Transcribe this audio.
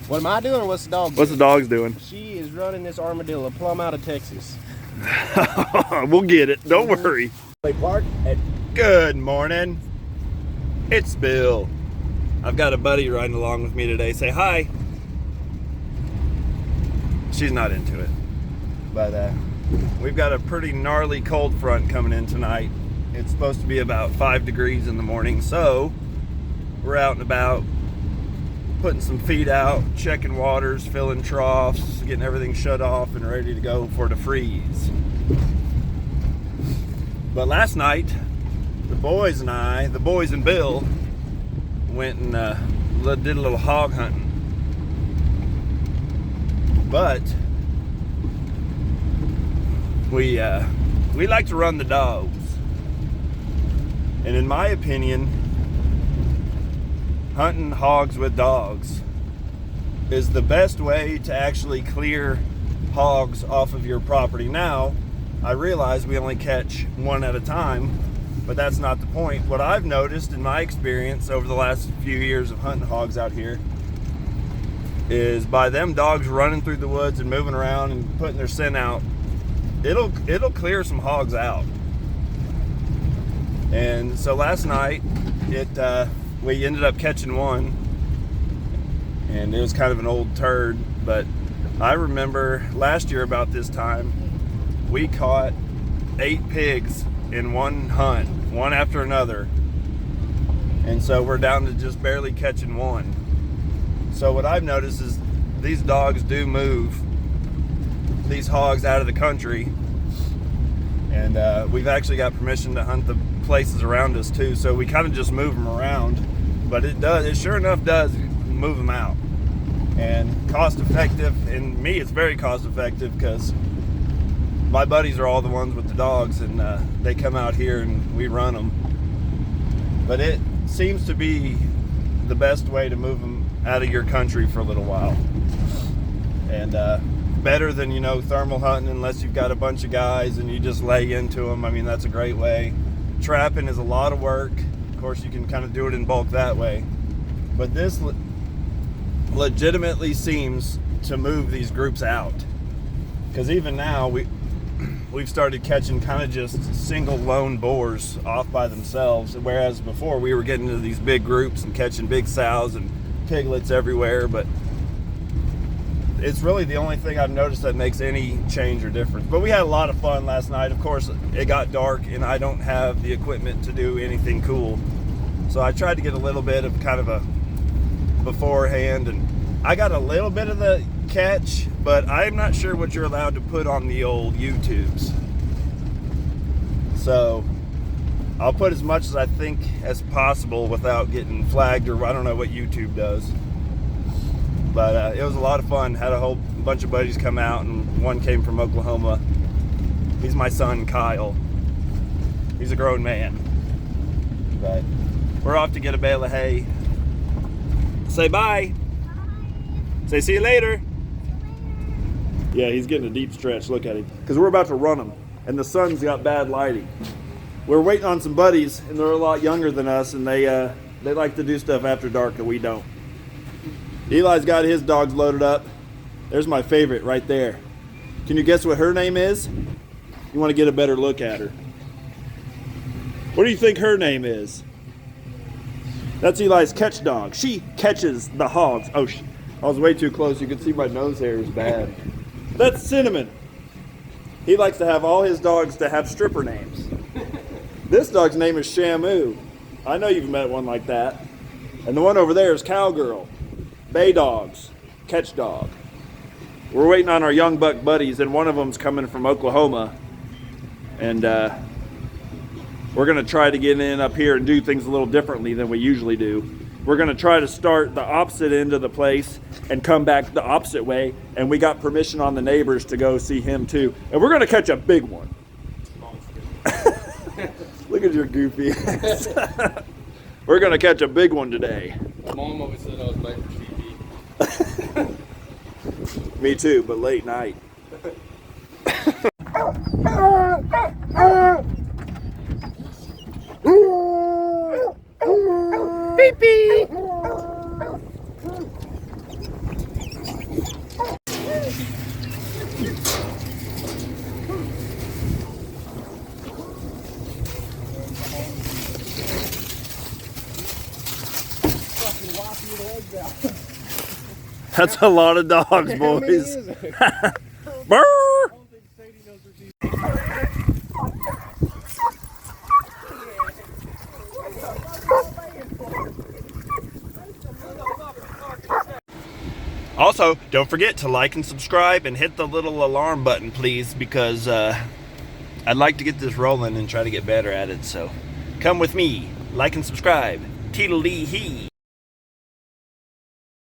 What am I doing or what's the dog doing? What's the dog's doing? She is running this armadillo plumb out of Texas. We'll get it. Don't worry. Park at Good morning. It's Bill. I've got a buddy riding along with me today. Say hi. She's not into it. But we've got a pretty gnarly cold front coming in tonight. It's supposed to be about 5 degrees in the morning. So we're out and about, putting some feed out, checking waters, filling troughs, getting everything shut off and ready to go for the freeze. But last night, the boys and Bill, went and did a little hog hunting. But we like to run the dogs. And in my opinion, hunting hogs with dogs is the best way to actually clear hogs off of your property. Now, I realize we only catch one at a time, but that's not the point. What I've noticed in my experience over the last few years of hunting hogs out here is by them dogs running through the woods and moving around and putting their scent out, it'll clear some hogs out. And so last night, we ended up catching one, and it was kind of an old turd, but I remember last year about this time, we caught 8 pigs in one hunt, one after another. And so we're down to just barely catching one. So what I've noticed is these dogs do move these hogs out of the country. And we've actually got permission to hunt the places around us too. So we kind of just move them around, but it sure enough does move them out. And cost effective, and me, it's very cost effective because my buddies are all the ones with the dogs, and they come out here and we run them. But it seems to be the best way to move them out of your country for a little while. And better than, thermal hunting unless you've got a bunch of guys and you just lay into them. I mean, that's a great way. Trapping is a lot of work. Of course, you can kind of do it in bulk that way. But this legitimately seems to move these groups out. Because even now, we've started catching kind of just single lone boars off by themselves, whereas before we were getting into these big groups and catching big sows and piglets everywhere. But it's really the only thing I've noticed that makes any change or difference. But we had a lot of fun last night. Of course, it got dark and I don't have the equipment to do anything cool, so I tried to get a little bit of kind of a beforehand, and I got a little bit of the catch, but I'm not sure what you're allowed to put on the old YouTubes. So I'll put as much as I think as possible without getting flagged, or I don't know what YouTube does. But it was a lot of fun. Had a whole bunch of buddies come out, and one came from Oklahoma. He's my son, Kyle. He's a grown man. But we're off to get a bale of hay. Say bye. Say see you later. Yeah, he's getting a deep stretch. Look at him. Because we're about to run him, and the sun's got bad lighting. We're waiting on some buddies, and they're a lot younger than us, and they like to do stuff after dark, and we don't. Eli's got his dogs loaded up. There's my favorite right there. Can you guess what her name is? You want to get a better look at her. What do you think her name is? That's Eli's catch dog. She catches the hogs. Oh, I was way too close. You could see my nose hair is bad. That's Cinnamon. He likes to have all his dogs to have stripper names. This dog's name is Shamu. I know you've met one like that. And the one over there is Cowgirl. Bay dogs, catch dog. We're waiting on our young buck buddies, and one of them's coming from Oklahoma. And we're going to try to get in up here and do things a little differently than we usually do. We're going to try to start the opposite end of the place and come back the opposite way. And we got permission on the neighbors to go see him too. And we're going to catch a big one. Look at your goofy ass. We're going to catch a big one today. My mom always said I was made for TV. Me too, but late night. Beep beep. That's a lot of dogs, How many boys. is it? Brr! Also, don't forget to like and subscribe and hit the little alarm button, please, because I'd like to get this rolling and try to get better at it. So come with me, like and subscribe. Teedle-dee-hee.